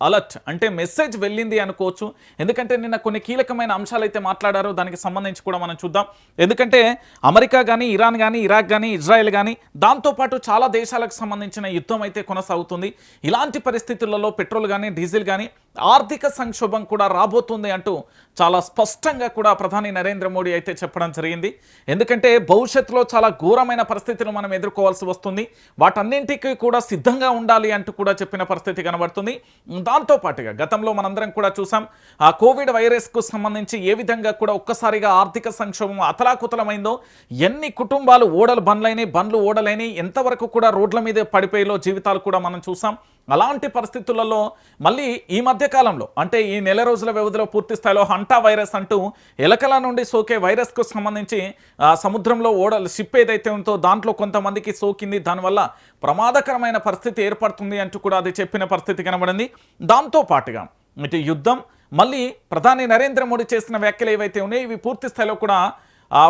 Alert అంటే message వెళ్ళింది అనుకోవచ్చు. ఎందుకంటే నిన్న కొన్ని కీలకమైన అంశాలు అయితే మాట్లాడారో దానికి సంబంధించి కూడా మనం చూద్దాం. ఎందుకంటే అమెరికా కానీ, ఇరాన్ కానీ, ఇరాక్ కానీ, ఇజ్రాయెల్ కానీ, దాంతోపాటు చాలా దేశాలకు సంబంధించిన యుద్ధం అయితే కొనసాగుతుంది. ఇలాంటి పరిస్థితులలో పెట్రోల్ కానీ, డీజిల్ కానీ ఆర్థిక సంక్షోభం కూడా రాబోతుంది అంటూ చాలా స్పష్టంగా కూడా ప్రధాని నరేంద్ర మోడీ అయితే చెప్పడం జరిగింది. ఎందుకంటే భవిష్యత్తులో చాలా ఘోరమైన పరిస్థితులు మనం ఎదుర్కోవాల్సి వస్తుంది, వాటన్నింటికి కూడా సిద్ధంగా ఉండాలి అంటూ కూడా చెప్పిన పరిస్థితి కనబడుతుంది. దాంతోపాటుగా గతంలో మనందరం కూడా చూసాం, ఆ కోవిడ్ వైరస్కు సంబంధించి ఏ విధంగా కూడా ఒక్కసారిగా ఆర్థిక సంక్షోభం అతలాకుతలమైందో, ఎన్ని కుటుంబాలు బండ్లు ఓడలైనవి, ఎంతవరకు కూడా రోడ్ల మీద పడిపోయేలో జీవితాలు కూడా మనం చూసాం. అలాంటి పరిస్థితులలో మళ్ళీ ఈ మధ్యకాలంలో అంటే ఈ నెల రోజుల వ్యవధిలో పూర్తి స్థాయిలో హంటా వైరస్ అంటూ ఎలకల నుండి సోకే వైరస్కు సంబంధించి సముద్రంలో షిప్ ఏదైతే ఉందో దాంట్లో కొంతమందికి సోకింది, దానివల్ల ప్రమాదకరమైన పరిస్థితి ఏర్పడుతుంది అంటూ కూడా అది చెప్పిన పరిస్థితి కనబడింది. దాంతోపాటుగా ఇటు యుద్ధం, మళ్ళీ ప్రధాని నరేంద్ర మోడీ చేసిన వ్యాఖ్యలు ఏవైతే ఉన్నాయో ఇవి పూర్తి స్థాయిలో కూడా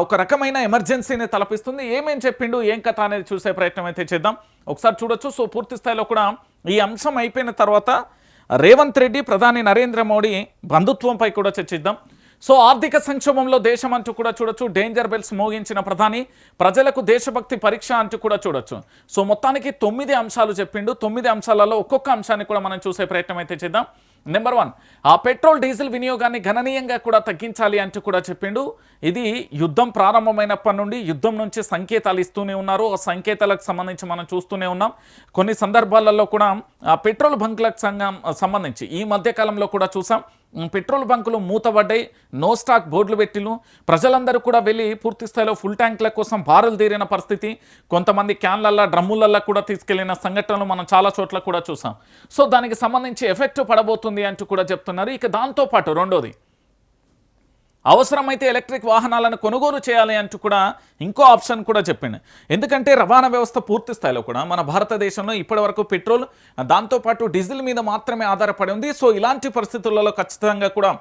ఒక రకమైన ఎమర్జెన్సీని తలపిస్తుంది. ఏమేం చెప్పిండు, ఏం కథ అనేది చూసే ప్రయత్నం అయితే చేద్దాం. ఒకసారి చూడొచ్చు. సో పూర్తి స్థాయిలో కూడా ఈ అంశం అయిపోయిన తర్వాత రేవంత్ రెడ్డి, ప్రధాని నరేంద్ర మోడీ బంధుత్వంపై కూడా చర్చిద్దాం. సో ఆర్థిక సంక్షోభంలో దేశం అంటూ కూడా చూడొచ్చు. డేంజర్ బెల్స్ మోగించిన ప్రధాని, ప్రజలకు దేశభక్తి పరీక్ష అంటూ కూడా చూడొచ్చు. సో మొత్తానికి 9 అంశాలు చెప్పిండు. 9 అంశాలలో ఒక్కొక్క అంశాన్ని కూడా మనం చూసే ప్రయత్నం అయితే చేద్దాం. నెంబర్ 1, ఆ పెట్రోల్ డీజిల్ వినియోగాన్ని గణనీయంగా కూడా తగ్గించాలి అంటూ కూడా చెప్పిండు. ఇది యుద్ధం ప్రారంభమైనప్పటి నుండి యుద్ధం నుంచి సంకేతాలు ఇస్తూనే ఉన్నారు. ఆ సంకేతాలకు సంబంధించి మనం చూస్తూనే ఉన్నాం. కొన్ని సందర్భాలలో కూడా పెట్రోల్ బంకులకు సంబంధించి ఈ మధ్యకాలంలో కూడా చూసాం, పెట్రోల్ బంకులు మూతబడ్డాయి, నో స్టాక్ బోర్డులు పెట్టిలు, ప్రజలందరూ కూడా వెళ్ళి పూర్తి స్థాయిలో ఫుల్ ట్యాంక్ల కోసం బారులు తీరిన పరిస్థితి, కొంతమంది క్యాన్లల్లా డ్రమ్ములల్లా కూడా తీసుకెళ్లిన సంఘటనలు మనం చాలా చోట్ల కూడా చూసాం. సో దానికి సంబంధించి ఎఫెక్ట్ పడబోతుంది అంటూ కూడా చెప్తున్నారు. ఇక దాంతోపాటు రెండోది, అవసరమైతే ఎలక్ట్రిక్ వాహనాలను కొనుగోలు చేయాలి అంటూ కూడా ఇంకో ఆప్షన్ కూడా చెప్పింది. ఎందుకంటే రవాణా వ్యవస్థ పూర్తి స్థాయిలో కూడా మన భారతదేశంలో ఇప్పటివరకు పెట్రోల్, దాంతోపాటు డీజిల్ మీద మాత్రమే ఆధారపడి ఉంది. సో ఇలాంటి పరిస్థితులలో ఖచ్చితంగా కూడా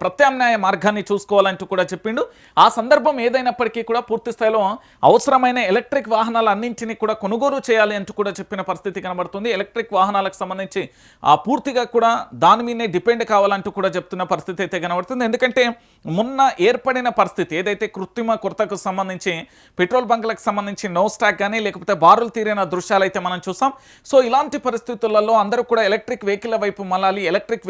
ప్రత్యామ్నాయ మార్గాన్ని చూసుకోవాలంటూ కూడా చెప్పిండు. ఆ సందర్భం ఏదైనప్పటికీ కూడా పూర్తి స్థాయిలో అవసరమైన ఎలక్ట్రిక్ వాహనాలు అన్నింటినీ కూడా కొనుగోలు చేయాలి అంటూ కూడా చెప్పిన పరిస్థితి కనబడుతుంది. ఎలక్ట్రిక్ వాహనాలకు సంబంధించి పూర్తిగా కూడా దాని మీదనే డిపెండ్ కావాలంటూ కూడా చెప్తున్న పరిస్థితి అయితే కనబడుతుంది. ఎందుకంటే మొన్న ఏర్పడిన పరిస్థితి ఏదైతే కృత్రిమ కొరతకు సంబంధించి పెట్రోల్ బంకులకు సంబంధించి నో స్టాక్ కానీ లేకపోతే బారులు తీరిన దృశ్యాలు అయితే మనం చూసాం. సో ఇలాంటి పరిస్థితులలో అందరూ కూడా ఎలక్ట్రిక్ వెహికల్ వైపు మళ్ళాలి, ఎలక్ట్రిక్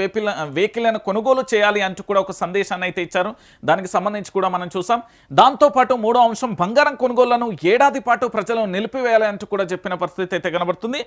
వెహికల్ను కొనుగోలు చేయాలి అంటూ కూడా ఒక సందేశాన్ని అయితే ఇచ్చారు. దానికి సంబంధించి కూడా మనం చూసాం. దాంతోపాటు మూడో అంశం, బంగారం కొనుగోళ్లను ఏడాది పాటు ప్రజలు నిలిపివేయాలి అంటూ కూడా చెప్పిన పరిస్థితి అయితే కనబడుతుంది.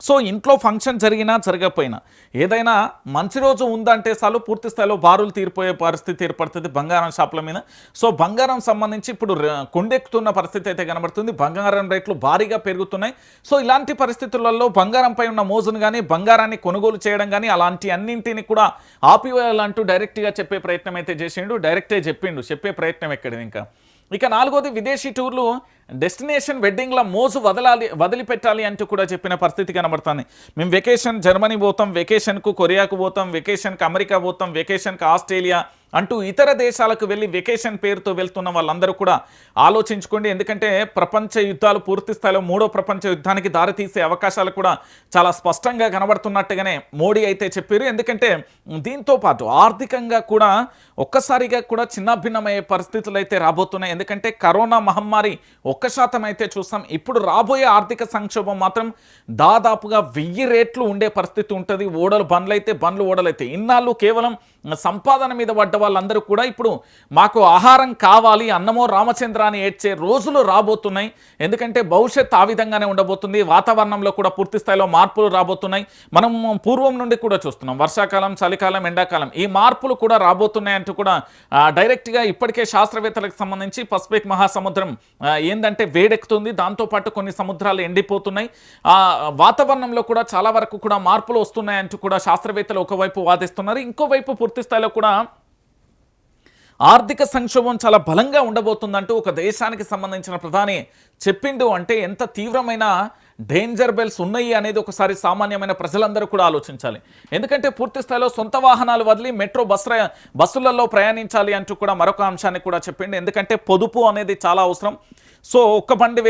సో ఇంట్లో ఫంక్షన్ జరిగినా జరగకపోయినా ఏదైనా మంచి రోజు ఉందంటే చాలు పూర్తి స్థాయిలో బారులు తీరిపోయే పరిస్థితి ఏర్పడుతుంది బంగారం షాపుల మీద. సో బంగారం సంబంధించి ఇప్పుడు కొండెక్కుతున్న పరిస్థితి అయితే కనబడుతుంది. బంగారం రేట్లు భారీగా పెరుగుతున్నాయి. సో ఇలాంటి పరిస్థితులలో బంగారంపై ఉన్న మోజును కానీ, బంగారాన్ని కొనుగోలు చేయడం కానీ అలాంటి అన్నింటినీ కూడా ఆపివేయాలంటూ డైరెక్ట్గా చెప్పే ప్రయత్నం అయితే చేసిండు. డైరెక్టే చెప్పిండు, చెప్పే ప్రయత్నం ఎక్కడిది ఇంకా. ఇక నాలుగోది, విదేశీ టూర్లు డెస్టినేషన్ వెడ్డింగ్ల మోజు వదిలిపెట్టాలి అంటూ కూడా చెప్పిన పరిస్థితి కనబడుతుంది. మేము వెకేషన్ జర్మనీ పోతాం, వెకేషన్కు కొరియాకు పోతాం, వెకేషన్కి అమెరికా పోతాం, వెకేషన్కి ఆస్ట్రేలియా అంటూ ఇతర దేశాలకు వెళ్ళి వెకేషన్ పేరుతో వెళ్తున్న వాళ్ళందరూ కూడా ఆలోచించుకోండి. ఎందుకంటే ప్రపంచ యుద్ధాలు పూర్తి స్థాయిలో మూడో ప్రపంచ యుద్ధానికి దారితీసే అవకాశాలు కూడా చాలా స్పష్టంగా కనబడుతున్నట్టుగానే మోడీ అయితే చెప్పారు. ఎందుకంటే దీంతో పాటు ఆర్థికంగా కూడా ఒక్కసారిగా కూడా చిన్నాభిన్నమయ్యే పరిస్థితులు అయితే రాబోతున్నాయి. ఎందుకంటే కరోనా మహమ్మారి 1% అయితే చూసాం. ఇప్పుడు రాబోయే ఆర్థిక సంక్షోభం మాత్రం దాదాపుగా 1000 రెట్లు ఉండే పరిస్థితి ఉంటుంది. బండ్లు ఓడలైతే ఇన్నాళ్ళు కేవలం సంపాదన మీద పడ్డ వాళ్ళందరూ కూడా ఇప్పుడు మాకు ఆహారం కావాలి, అన్నమో రామచంద్ర అని ఏడ్చే రోజులు రాబోతున్నాయి. ఎందుకంటే భవిష్యత్ ఆ విధంగానే ఉండబోతుంది. వాతావరణంలో కూడా పూర్తి స్థాయిలో మార్పులు రాబోతున్నాయి. మనం పూర్వం నుండి కూడా చూస్తున్నాం, వర్షాకాలం, చలికాలం, ఎండాకాలం ఈ మార్పులు కూడా రాబోతున్నాయి అంటూ కూడా డైరెక్ట్గా ఇప్పటికే శాస్త్రవేత్తలకు సంబంధించి పసిఫిక్ మహాసముద్రం ఏందంటే వేడెక్కుతుంది. దాంతోపాటు కొన్ని సముద్రాలు ఎండిపోతున్నాయి. వాతావరణంలో కూడా చాలా వరకు కూడా మార్పులు వస్తున్నాయి అంటూ కూడా శాస్త్రవేత్తలు ఒకవైపు వాదిస్తున్నారు. ఇంకోవైపు పూర్తి స్థాయిలో కూడా ఆర్థిక సంక్షోభం చాలా బలంగా ఉండబోతుందంటూ ఒక దేశానికి సంబంధించిన ప్రధాని చెప్పిండు. అంటే ఎంత తీవ్రమైన డేంజర్ బెల్స్ ఉన్నాయి అనేది ఒకసారి సామాన్యమైన ప్రజలందరూ కూడా ఆలోచించాలి. ఎందుకంటే పూర్తి స్థాయిలో సొంత వాహనాలు వదిలి మెట్రో బస్సులలో ప్రయాణించాలి అంటూ కూడా మరొక అంశాన్ని కూడా చెప్పింది. ఎందుకంటే పొదుపు అనేది చాలా అవసరం. సో ఒక్క బండి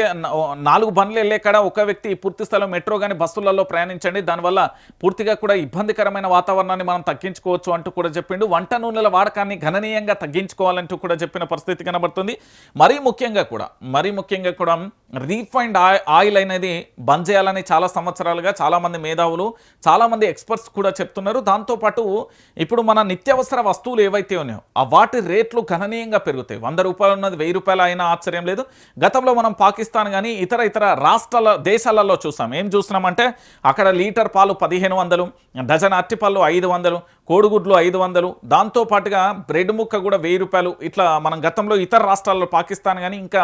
4 బండ్లు వెళ్ళే కాడ ఒక వ్యక్తి పూర్తి స్థాయిలో మెట్రో కానీ బస్సులలో ప్రయాణించండి, దానివల్ల పూర్తిగా కూడా ఇబ్బందికరమైన వాతావరణాన్ని మనం తగ్గించుకోవచ్చు అంటూ కూడా చెప్పిండు. వంట నూనెల వాడకాన్ని గణనీయంగా తగ్గించుకోవాలంటూ కూడా చెప్పిన పరిస్థితి కనబడుతుంది. మరీ ముఖ్యంగా కూడా రీఫైండ్ ఆయిల్ అనేది బంద్ చేయాలని చాలా సంవత్సరాలుగా చాలామంది మేధావులు, చాలామంది ఎక్స్పర్ట్స్ కూడా చెప్తున్నారు. దాంతోపాటు ఇప్పుడు మన నిత్యావసర వస్తువులు ఏవైతే ఉన్నాయో వాటి రేట్లు గణనీయంగా పెరుగుతాయి. 100 రూపాయలు ఉన్నది 1000 రూపాయలు అయినా ఆశ్చర్యం లేదు. గతంలో మనం పాకిస్తాన్ కానీ ఇతర దేశాలలో చూసాం. ఏం చూసినామంటే అక్కడ లీటర్ పాలు 1500, డజన్ అరటిపళ్ళు 500, కోడిగుడ్లు 500, దాంతోపాటుగా బ్రెడ్ ముక్క కూడా 1000 రూపాయలు. ఇట్లా మనం గతంలో ఇతర రాష్ట్రాల్లో పాకిస్తాన్ కానీ ఇంకా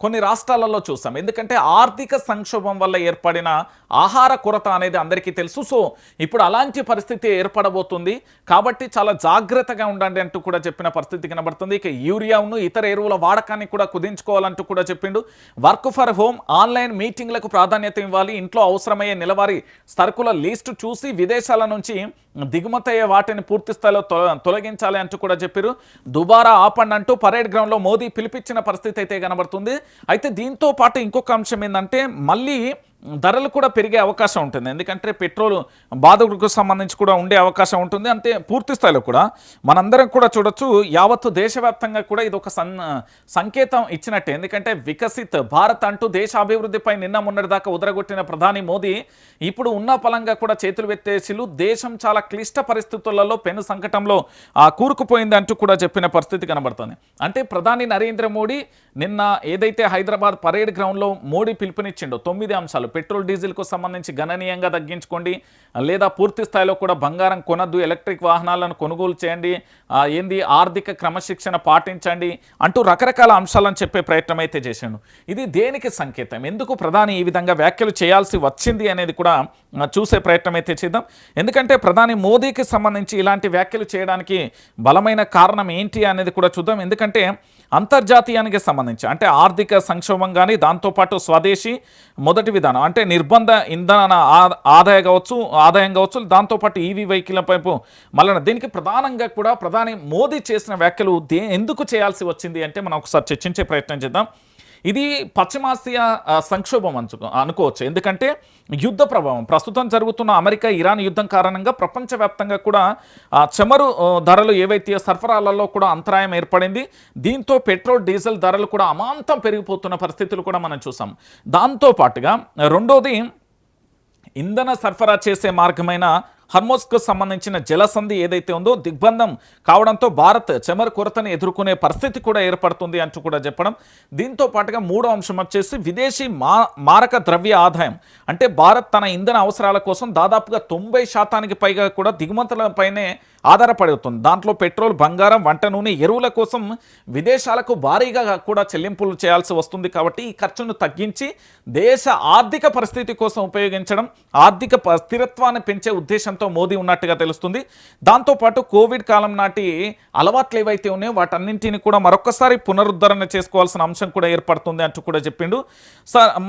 కొన్ని రాష్ట్రాలలో చూసాం. ఎందుకంటే ఆర్థిక సంక్షోభం వల్ల ఏర్పడిన ఆహార కొరత అనేది అందరికీ తెలుసు. సో ఇప్పుడు అలాంటి పరిస్థితి ఏర్పడబోతుంది కాబట్టి చాలా జాగ్రత్తగా ఉండండి అంటూ కూడా చెప్పిన పరిస్థితి కనబడుతుంది. ఇక యూరియాను ఇతర ఎరువుల వాడకాన్ని కూడా కుదించుకోవాలంటూ కూడా చెప్పిండు. వర్క్ ఫర్ హోమ్, ఆన్లైన్ మీటింగ్లకు ప్రాధాన్యత ఇవ్వాలి, ఇంట్లో అవసరమయ్యే నెలవారీ సరుకుల లిస్టు చూసి విదేశాల నుంచి దిగుమతి అయ్యే వాటిని పూర్తి స్థాయిలో తొలగించాలి అంటూ కూడా చెప్పారు. దుబారా ఆపండి అంటూ పరేడ్ గ్రౌండ్లో మోదీ పిలిపించిన పరిస్థితి అయితే కనబడుతుంది. అయితే దీంతో పాటు ఇంకొక అంశం ఏంటంటే మళ్ళీ ధరలు కూడా పెరిగే అవకాశం ఉంటుంది. ఎందుకంటే పెట్రోల్ బాధకు సంబంధించి కూడా ఉండే అవకాశం ఉంటుంది. అంతే పూర్తి స్థాయిలో కూడా మనందరం కూడా చూడొచ్చు, యావత్తు దేశవ్యాప్తంగా కూడా ఇది ఒక సంకేతం ఇచ్చినట్టే. ఎందుకంటే వికసిత్ భారత్ అంటూ దేశ అభివృద్ధిపై నిన్న మొన్నటి దాకా ఉదరగొట్టిన ప్రధాని మోదీ ఇప్పుడు ఉన్న పలంగా కూడా చేతులు ఎత్తేసిలు దేశం చాలా క్లిష్ట పరిస్థితులలో పెను సంకటంలో కూరుకుపోయింది అంటూ కూడా చెప్పిన పరిస్థితి కనబడుతుంది. అంటే ప్రధాని నరేంద్ర మోడీ నిన్న ఏదైతే హైదరాబాద్ పరేడ్ గ్రౌండ్లో మోడీ పిలుపునిచ్చిండో 9 అంశాలు, పెట్రోల్ డీజిల్కు సంబంధించి గణనీయంగా తగ్గించుకోండి, లేదా పూర్తి స్థాయిలో కూడా బంగారం కొనద్దు, ఎలక్ట్రిక్ వాహనాలను కొనుగోలు చేయండి, ఆర్థిక క్రమశిక్షణ పాటించండి అంటూ రకరకాల అంశాలను చెప్పే ప్రయత్నం అయితే చేశాడు. ఇది దేనికి సంకేతం, ఎందుకు ప్రధాని ఈ విధంగా వ్యాఖ్యలు చేయాల్సి వచ్చింది అనేది కూడా చూసే ప్రయత్నం అయితే చేద్దాం. ఎందుకంటే ప్రధాని మోదీకి సంబంధించి ఇలాంటి వ్యాఖ్యలు చేయడానికి బలమైన కారణం ఏంటి అనేది కూడా చూద్దాం. ఎందుకంటే అంతర్జాతీయానికి సంబంధించి అంటే ఆర్థిక సంక్షోభం కానీ, దాంతోపాటు స్వదేశీ మొదటి విధానం అంటే నిర్బంధ ఇంధన ఆదాయం కావచ్చు, దాంతోపాటు ఈవీ వెహికల్ వైపు మళ్ళీ దీనికి ప్రధానంగా కూడా ప్రధాని మోదీ చేసిన వ్యాఖ్యలు ఎందుకు చేయాల్సి వచ్చింది అంటే మనం ఒకసారి చర్చించే ప్రయత్నం చేద్దాం. ఇది పశ్చిమాసియా సంక్షోభం అనుకోవచ్చు. ఎందుకంటే యుద్ధ ప్రభావం ప్రస్తుతం జరుగుతున్న అమెరికా ఇరాన్ యుద్ధం కారణంగా ప్రపంచవ్యాప్తంగా కూడా చమురు ధరలు ఏవైతే సరఫరాలలో కూడా అంతరాయం ఏర్పడింది. దీంతో పెట్రోల్ డీజిల్ ధరలు కూడా అమాంతం పెరిగిపోతున్న పరిస్థితులు కూడా మనం చూసాం. దాంతోపాటుగా రెండోది ఇంధన సరఫరా చేసే మార్గమైన హర్మోజ్కు సంబంధించిన జలసంధి ఏదైతే ఉందో దిగ్బంధం కావడంతో భారత్ చమురు కొరతను ఎదుర్కొనే పరిస్థితి కూడా ఏర్పడుతుంది అంటూ కూడా చెప్పడం. దీంతో పాటుగా మూడో అంశం వచ్చేసి విదేశీ మారక ద్రవ్య ఆదాయం. అంటే భారత్ తన ఇంధన అవసరాల కోసం దాదాపుగా 90% పైగా కూడా దిగుమతులపైనే ఆధారపడి అవుతుంది. దాంట్లో పెట్రోల్, బంగారం, వంట నూనె, ఎరువుల కోసం విదేశాలకు భారీగా కూడా చెల్లింపులు చేయాల్సి వస్తుంది. కాబట్టి ఈ ఖర్చును తగ్గించి దేశ ఆర్థిక పరిస్థితి కోసం ఉపయోగించడం, ఆర్థిక స్థిరత్వాన్ని పెంచే ఉద్దేశంతో మోదీ ఉన్నట్టుగా తెలుస్తుంది. దాంతోపాటు కోవిడ్ కాలం నాటి అలవాట్లు ఏవైతే ఉన్నాయో వాటన్నింటినీ కూడా మరొకసారి పునరుద్ధరణ చేసుకోవాల్సిన అంశం కూడా ఏర్పడుతుంది అంటూ కూడా చెప్పిండు.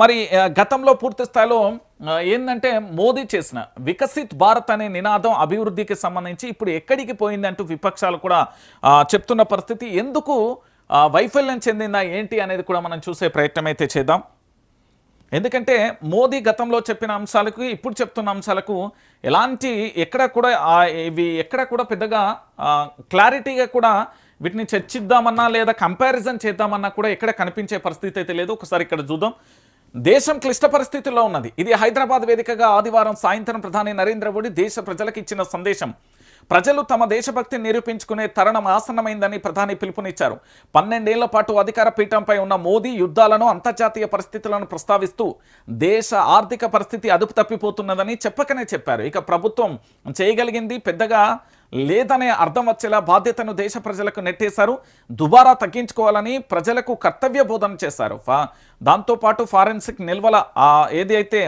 మరి గతంలో పూర్తి స్థాయిలో ఏంటంటే మోదీ చేసిన వికసిత్ భారత్ అనే నినాదం అభివృద్ధికి సంబంధించి ఇప్పుడు ఎక్కడికి పోయింది అంటూ విపక్షాలు కూడా చెప్తున్న పరిస్థితి. ఎందుకు వైఫల్యం చెందిందా ఏంటి అనేది కూడా మనం చూసే ప్రయత్నం అయితే చేద్దాం. ఎందుకంటే మోదీ గతంలో చెప్పిన అంశాలకు ఇప్పుడు చెప్తున్న అంశాలకు ఎలాంటి ఎక్కడ కూడా పెద్దగా క్లారిటీగా కూడా వీటిని చర్చిద్దామన్నా లేదా కంపారిజన్ చేద్దామన్నా కూడా ఎక్కడ కనిపించే పరిస్థితి అయితే లేదు. ఒకసారి ఇక్కడ చూద్దాం. దేశం క్లిష్ట పరిస్థితుల్లో ఉన్నది. ఇది హైదరాబాద్ వేదికగా ఆదివారం సాయంత్రం ప్రధాని నరేంద్ర మోడీ దేశ ప్రజలకు ఇచ్చిన సందేశం. ప్రజలు తమ దేశభక్తిని నిరూపించుకునే తరుణం ఆసన్నమైందని ప్రధాని పిలుపునిచ్చారు. 12 ఏళ్ల పాటు అధికార పీఠంపై ఉన్న మోదీ యుద్ధాలను, అంతర్జాతీయ పరిస్థితులను ప్రస్తావిస్తూ దేశ ఆర్థిక పరిస్థితి అదుపు తప్పిపోతున్నదని చెప్పకనే చెప్పారు. ఇక ప్రభుత్వం చేయగలిగింది పెద్దగా లేదనే అర్థం వచ్చేలా బాధ్యతను దేశ ప్రజలకు నెట్టేశారు. దుబారా తగ్గించుకోవాలని ప్రజలకు కర్తవ్య బోధన చేశారు. దాంతోపాటు ఫారెన్సిక్ నిల్వల ఏదైతే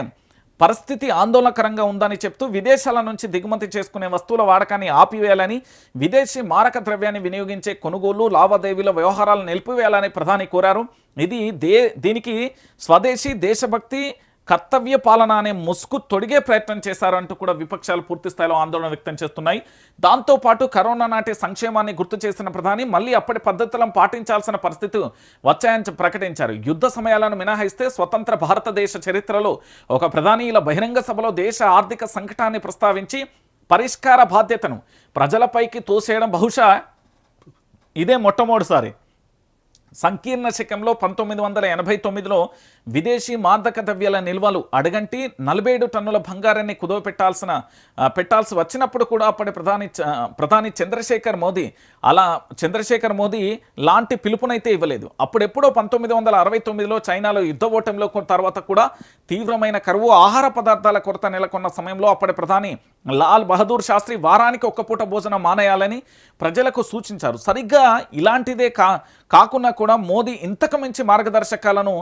పరిస్థితి ఆందోళనకరంగా ఉందని చెప్తూ విదేశాల నుంచి దిగుమతి చేసుకునే వస్తువుల వాడకాన్ని ఆపివేయాలని, విదేశీ మారక ద్రవ్యాన్ని వినియోగించే కొనుగోలు, లావాదేవీల వ్యవహారాలను నిలిపివేయాలని ప్రధాని కోరారు. దీనికి స్వదేశీ, దేశభక్తి, కర్తవ్య పాలన అనే ముసుగు తొడిగే ప్రయత్నం చేశారు అంటూ కూడా విపక్షాలు పూర్తి స్థాయిలో ఆందోళన వ్యక్తం చేస్తున్నాయి. దాంతోపాటు కరోనా నాటి సంక్షేమాన్ని గుర్తు చేసిన ప్రధాని మళ్ళీ అప్పటి పద్ధతులను పాటించాల్సిన పరిస్థితి వచ్చాయని ప్రకటించారు. యుద్ధ సమయాలను మినహాయిస్తే స్వతంత్ర భారతదేశ చరిత్రలో ఒక ప్రధాని ఇలా బహిరంగ సభలో దేశ ఆర్థిక సంకటాన్ని ప్రస్తావించి పరిష్కార బాధ్యతను ప్రజలపైకి తోసేయడం బహుశా ఇదే మొట్టమొదటిసారి. సంకీర్ణ శకంలో 1989లో విదేశీ మాదక ద్రవ్యాల నిల్వలు అడగంటి 47 టన్నుల బంగారాన్ని పెట్టాల్సి వచ్చినప్పుడు కూడా అప్పటి ప్రధాని చంద్రశేఖర్ మోదీ లాంటి పిలుపునైతే ఇవ్వలేదు. అప్పుడెప్పుడో 1969లో చైనాలో యుద్ధ ఓటమిలో తర్వాత కూడా తీవ్రమైన కరువు, ఆహార పదార్థాల కొరత నెలకొన్న సమయంలో అప్పటి ప్రధాని లాల్ బహదూర్ శాస్త్రి వారానికి ఒక్క పూట భోజనం మానేయాలని ప్రజలకు సూచించారు. సరిగ్గా ఇలాంటిదే కాకుండా కూడా మోదీ ఇంతకు మించి మార్గదర్శకాలను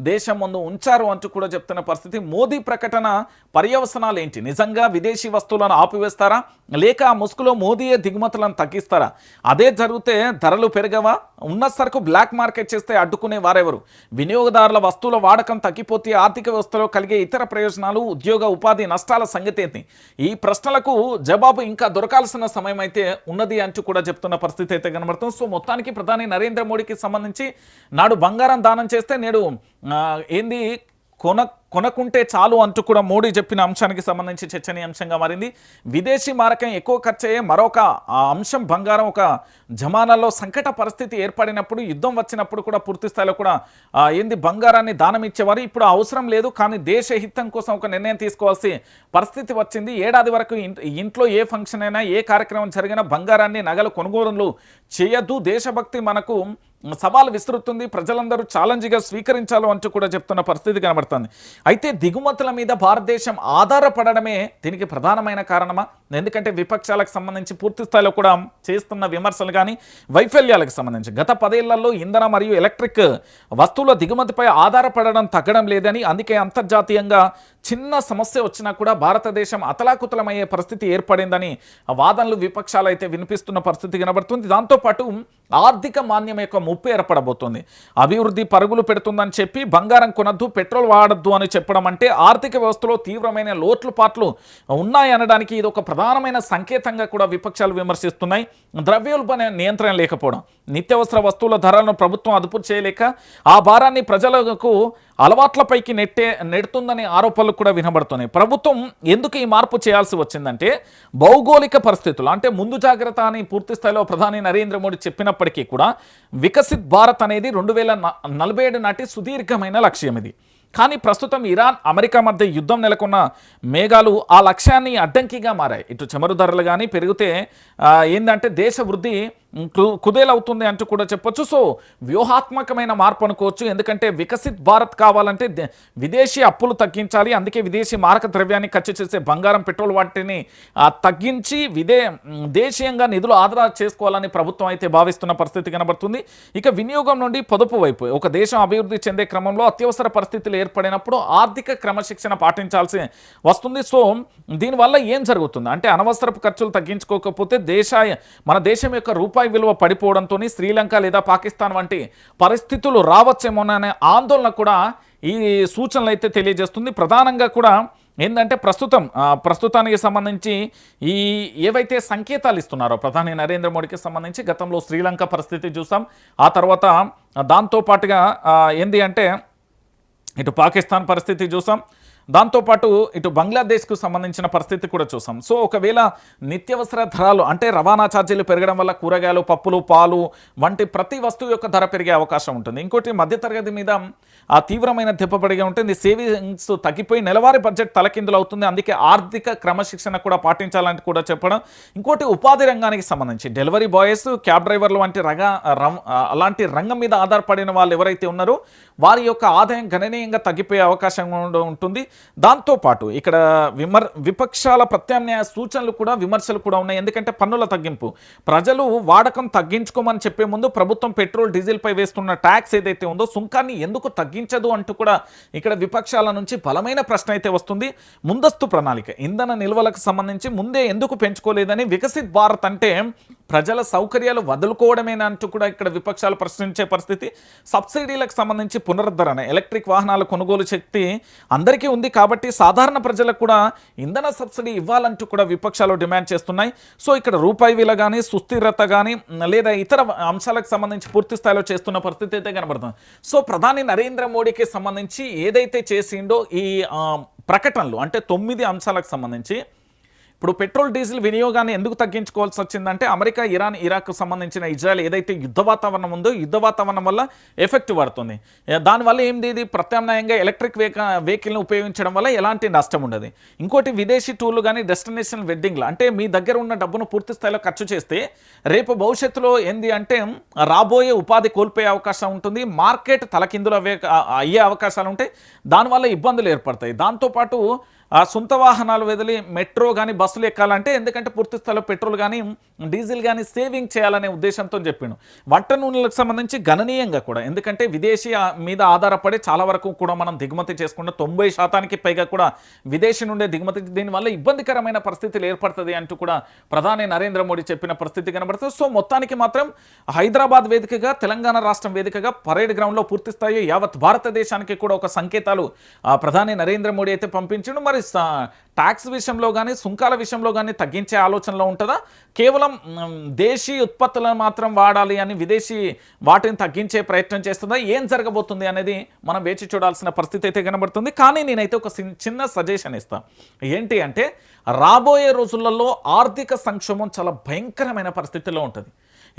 దేశం ముందు ఉంచారు అంటూ కూడా చెప్తున్న పరిస్థితి. మోదీ ప్రకటన పర్యవసనాలు ఏంటి? నిజంగా విదేశీ వస్తువులను ఆపివేస్తారా, లేక ఆ ముసుగులో మోదీయే దిగుమతులను తగ్గిస్తారా? అదే జరిగితే ధరలు పెరగవా? ఉన్న సరుకు బ్లాక్ మార్కెట్ చేస్తే అడ్డుకునే వారెవరు? వినియోగదారుల వస్తువుల వాడకం తగ్గిపోతే ఆర్థిక వ్యవస్థలో కలిగే ఇతర ప్రయోజనాలు, ఉద్యోగ ఉపాధి నష్టాల సంగతి ఏంటి? ఈ ప్రశ్నలకు జవాబు ఇంకా దొరకాల్సిన సమయం అయితే ఉన్నది అంటూ కూడా చెప్తున్న పరిస్థితి అయితే కనబడుతుంది. సో మొత్తానికి ప్రధాని నరేంద్ర మోడీకి సంబంధించి నాడు బంగారం దానం చేస్తే నేడు కొనకుంటే చాలు అంటూ కూడా మోడీ చెప్పిన అంశానికి సంబంధించి చర్చనీయాంశంగా మారింది. విదేశీ మారకం ఎక్కువ ఖర్చయ్యే మరొక అంశం బంగారం. ఒక జమానాలో సంకట పరిస్థితి ఏర్పడినప్పుడు, యుద్ధం వచ్చినప్పుడు కూడా పూర్తి స్థాయిలో కూడా బంగారాన్ని దానం ఇచ్చేవారు. ఇప్పుడు అవసరం లేదు, కానీ దేశ హితం కోసం ఒక నిర్ణయం తీసుకోవాల్సి పరిస్థితి వచ్చింది. ఏడాది వరకు ఇంట్లో ఏ ఫంక్షన్ అయినా, ఏ కార్యక్రమం జరిగినా బంగారాన్ని, నగలు కొనుగోలు చేయొద్దు. దేశభక్తి మనకు సవాల్ విస్తృతుంది, ప్రజలందరూ ఛాలెంజ్గా స్వీకరించాలి అంటూ కూడా చెప్తున్న పరిస్థితి కనబడుతుంది. అయితే దిగుమతుల మీద భారతదేశం ఆధారపడడమే దీనికి ప్రధానమైన కారణమా? ఎందుకంటే విపక్షాలకు సంబంధించి పూర్తి స్థాయిలో కూడా చేస్తున్న విమర్శలు కానీ వైఫల్యాలకు సంబంధించి గత 10 ఏళ్లలో ఇంధన మరియు ఎలక్ట్రిక్ వస్తువుల దిగుమతిపై ఆధారపడడం తగ్గడం లేదని, అందుకే అంతర్జాతీయంగా చిన్న సమస్య వచ్చినా కూడా భారతదేశం అతలాకుతలమయ్యే పరిస్థితి ఏర్పడిందని వాదనలు విపక్షాలు అయితే వినిపిస్తున్న పరిస్థితి కనబడుతుంది. దాంతోపాటు ఆర్థిక మాన్యం యొక్క ముప్పు ఏర్పడబోతుంది. అభివృద్ధి పరుగులు పెడుతుందని చెప్పి బంగారం కొనద్దు, పెట్రోల్ వాడద్దు అని చెప్పడం అంటే ఆర్థిక వ్యవస్థలో తీవ్రమైన లోట్లుపాట్లు ఉన్నాయనడానికి ఇది ఒక ప్రధానమైన సంకేతంగా కూడా విపక్షాలు విమర్శిస్తున్నాయి. ద్రవ్యోల్బణ నియంత్రణ లేకపోవడం, నిత్యావసర వస్తువుల ధరలను ప్రభుత్వం అదుపు చేయలేక ఆ భారాన్ని ప్రజలకు అలవాట్లపైకి నెడుతుందనే ఆరోపణలు కూడా వినబడుతున్నాయి. ప్రభుత్వం ఎందుకు ఈ మార్పు చేయాల్సి వచ్చిందంటే భౌగోళిక పరిస్థితులు, అంటే ముందు జాగ్రత్త అని పూర్తి స్థాయిలో ప్రధాని నరేంద్ర మోడీ చెప్పినప్పటికీ కూడా వికసిత్ భారత్ అనేది 2047 నాటి సుదీర్ఘమైన లక్ష్యం ఇది. కానీ ప్రస్తుతం ఇరాన్, అమెరికా మధ్య యుద్ధం నెలకొన్న మేఘాలు ఆ లక్ష్యాన్ని అడ్డంకిగా మారాయి. ఇటు చమురు ధరలు కానీ పెరిగితే దేశ వృద్ధి కుదేలవుతుంది అంటూ కూడా చెప్పొచ్చు. సో వ్యూహాత్మకమైన మార్పు అనుకోవచ్చు. ఎందుకంటే వికసిత్ భారత్ కావాలంటే విదేశీ అప్పులు తగ్గించాలి. అందుకే విదేశీ మారక ద్రవ్యాన్ని ఖర్చు చేసే బంగారం, పెట్రోల్ వాటిని తగ్గించి దేశీయంగా నిధులు ఆదా చేసుకోవాలని ప్రభుత్వం అయితే భావిస్తున్న పరిస్థితి కనబడుతుంది. ఇక వినియోగం నుండి పొదుపు వైపు ఒక దేశం అభివృద్ధి చెందే క్రమంలో అత్యవసర పరిస్థితులు ఏర్పడినప్పుడు ఆర్థిక క్రమశిక్షణ పాటించాల్సి వస్తుంది. సో దీనివల్ల ఏం జరుగుతుంది అంటే అనవసరపు ఖర్చులు తగ్గించుకోకపోతే మన దేశం యొక్క రూపాయి విలువ పడిపోవడంతో శ్రీలంక లేదా పాకిస్తాన్ వంటి పరిస్థితులు రావచ్చేమోననే ఆందోళన కూడా ఈ సూచనలు అయితే తెలియజేస్తుంది. ప్రధానంగా కూడా ప్రస్తుతానికి సంబంధించి ఏవైతే సంకేతాలు ఇస్తున్నారో ప్రధాని నరేంద్ర మోడీకి సంబంధించి గతంలో శ్రీలంక పరిస్థితి చూసాం. ఆ తర్వాత దాంతోపాటుగా ఇటు పాకిస్తాన్ పరిస్థితి చూసాం. దాంతోపాటు ఇటు బంగ్లాదేశ్కు సంబంధించిన పరిస్థితి కూడా చూసాం. సో ఒకవేళ నిత్యావసర ధరలు అంటే రవాణా ఛార్జీలు పెరగడం వల్ల కూరగాయలు, పప్పులు, పాలు వంటి ప్రతి వస్తువు యొక్క ధర పెరిగే అవకాశం ఉంటుంది. ఇంకోటి మధ్యతరగతి మీద ఆ తీవ్రమైన దెబ్బపడిగా ఉంటుంది. సేవింగ్స్ తగ్గిపోయి నెలవారీ బడ్జెట్ తలకిందులు అవుతుంది. అందుకే ఆర్థిక క్రమశిక్షణ కూడా పాటించాలని కూడా చెప్పడం. ఇంకోటి ఉపాధి రంగానికి సంబంధించి డెలివరీ బాయ్స్, క్యాబ్ డ్రైవర్లు వంటి అలాంటి రంగం మీద ఆధారపడిన వాళ్ళు ఎవరైతే ఉన్నారో వారి యొక్క ఆదాయం గణనీయంగా తగ్గిపోయే అవకాశం ఉంటుంది. దాంతోపాటు ఇక్కడ విపక్షాల ప్రత్యామ్నాయ సూచనలు కూడా, విమర్శలు కూడా ఉన్నాయి. ఎందుకంటే పన్నుల తగ్గింపు, ప్రజలు వాడకం తగ్గించుకోమని చెప్పే ముందు ప్రభుత్వం పెట్రోల్, డీజిల్పై వేస్తున్న ట్యాక్స్ ఏదైతే ఉందో సుంకాన్ని ఎందుకు తగ్గించదు అంటూ కూడా ఇక్కడ విపక్షాల నుంచి బలమైన ప్రశ్న అయితే వస్తుంది. ముందస్తు ప్రణాళిక, ఇంధన నిల్వలకు సంబంధించి ముందే ఎందుకు పెంచుకోలేదని, వికసిత్ భారత్ అంటే ప్రజల సౌకర్యాలు వదులుకోవడమేనంటూ కూడా ఇక్కడ విపక్షాలు ప్రశ్నించే పరిస్థితి. సబ్సిడీలకు సంబంధించి పునరుద్ధరణ, ఎలక్ట్రిక్ వాహనాల కొనుగోలు శక్తి అందరికీ ఉంది కాబట్టి సాధారణ ప్రజలకు కూడా ఇంధన సబ్సిడీ ఇవ్వాలంటూ కూడా విపక్షాలు డిమాండ్ చేస్తున్నాయి. సో ఇక్కడ రూపాయి విలువ కానీ, సుస్థిరత కానీ, లేదా ఇతర అంశాలకు సంబంధించి పూర్తి స్థాయిలో చేస్తున్న పరిస్థితి అయితే కనబడుతుంది. సో ప్రధాని నరేంద్ర మోడీకి సంబంధించి ఏదైతే చేసిండో ఈ ప్రకటనలు, అంటే 9 అంశాలకు సంబంధించి ఇప్పుడు పెట్రోల్ డీజిల్ వినియోగాన్ని ఎందుకు తగ్గించుకోవాల్సి వచ్చిందంటే అమెరికా, ఇరాన్, ఇరాక్కు సంబంధించిన ఇజ్రాయెల్ ఏదైతే యుద్ధ వాతావరణం ఉందో యుద్ధ వాతావరణం వల్ల ఎఫెక్ట్ పడుతుంది. దానివల్ల ఏంది, ఇది ప్రత్యామ్నాయంగా ఎలక్ట్రిక్ వెహికల్ని ఉపయోగించడం వల్ల ఎలాంటి నష్టం ఉండదు. ఇంకోటి విదేశీ టూర్లు కానీ, డెస్టినేషన్ వెడ్డింగ్లు, అంటే మీ దగ్గర ఉన్న డబ్బును పూర్తి స్థాయిలో ఖర్చు చేస్తే రేపు భవిష్యత్తులో ఏంది అంటే రాబోయే ఉపాధి కోల్పోయే అవకాశం ఉంటుంది, మార్కెట్ తలకిందులు అయ్యే అవకాశాలు ఉంటాయి, దానివల్ల ఇబ్బందులు ఏర్పడతాయి. దాంతోపాటు సొంత వాహనాలు వదిలి మెట్రో కానీ బస్సులు ఎక్కాలంటే, ఎందుకంటే పూర్తి స్థాయిలో పెట్రోల్ కానీ డీజిల్ కానీ సేవింగ్ చేయాలనే ఉద్దేశంతో చెప్పాను. వంట నూనెలకు సంబంధించి గణనీయంగా కూడా, ఎందుకంటే విదేశీ మీద ఆధారపడి చాలా వరకు కూడా మనం దిగుమతి చేసుకుంటే 90% పైగా కూడా విదేశీ నుండే దిగుమతి, దీనివల్ల ఇబ్బందికరమైన పరిస్థితులు ఏర్పడుతుంది అంటూ కూడా ప్రధాని నరేంద్ర మోడీ చెప్పిన పరిస్థితి కనబడుతుంది. సో మొత్తానికి మాత్రం హైదరాబాద్ వేదికగా, తెలంగాణ రాష్ట్రం వేదికగా పరేడ్ గ్రౌండ్లో పూర్తి స్థాయి యావత్ భారతదేశానికి కూడా ఒక సంకేతాలు ప్రధాని నరేంద్ర మోడీ అయితే పంపించాడు. మరి ట్యాక్స్ విషయంలో కానీ, సుంకాల విషయంలో కానీ తగ్గించే ఆలోచనలో ఉంటుందా, కేవలం దేశీ ఉత్పత్తులను మాత్రం వాడాలి అని విదేశీ వాటిని తగ్గించే ప్రయత్నం చేస్తుందా, ఏం జరగబోతుంది అనేది మనం వేచి చూడాల్సిన పరిస్థితి అయితే కనబడుతుంది. కానీ నేనైతే ఒక చిన్న సజెషన్ ఇస్తాను. ఏంటి అంటే రాబోయే రోజులలో ఆర్థిక సంక్షోభం చాలా భయంకరమైన పరిస్థితిలో ఉంటుంది.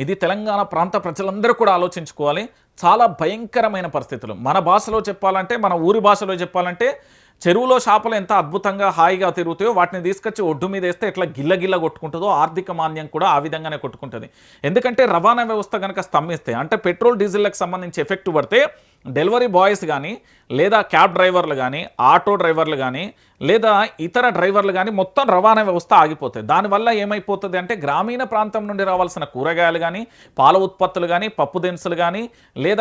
ఇది తెలంగాణ ప్రాంత ప్రజలందరూ కూడా ఆలోచించుకోవాలి. చాలా భయంకరమైన పరిస్థితులు. మన భాషలో చెప్పాలంటే, మన ఊరి భాషలో చెప్పాలంటే, చెరువులో చేపలు ఎంత అద్భుతంగా హాయిగా తిరుగుతాయో వాటిని తీసుకొచ్చి ఒడ్డు మీద వేస్తే ఎట్లా గిల్లగిల్ల కొట్టుకుంటుందో ఆర్థిక మాన్యం కూడా ఆ విధంగానే కొట్టుకుంటుంది. ఎందుకంటే రవాణా వ్యవస్థ కనుక స్తంభిస్తే, అంటే పెట్రోల్ డీజిల్లకు సంబంధించి ఎఫెక్ట్ పడితే డెలివరీ బాయ్స్ కానీ, లేదా క్యాబ్ డ్రైవర్లు కానీ, ఆటో డ్రైవర్లు కానీ, లేదా ఇతర డ్రైవర్లు కానీ మొత్తం రవాణా వ్యవస్థ ఆగిపోతాయి. దానివల్ల ఏమైపోతుంది అంటే గ్రామీణ ప్రాంతం నుండి రావాల్సిన కూరగాయలు కానీ, పాల ఉత్పత్తులు కానీ, పప్పు దినుసులు కానీ, లేదా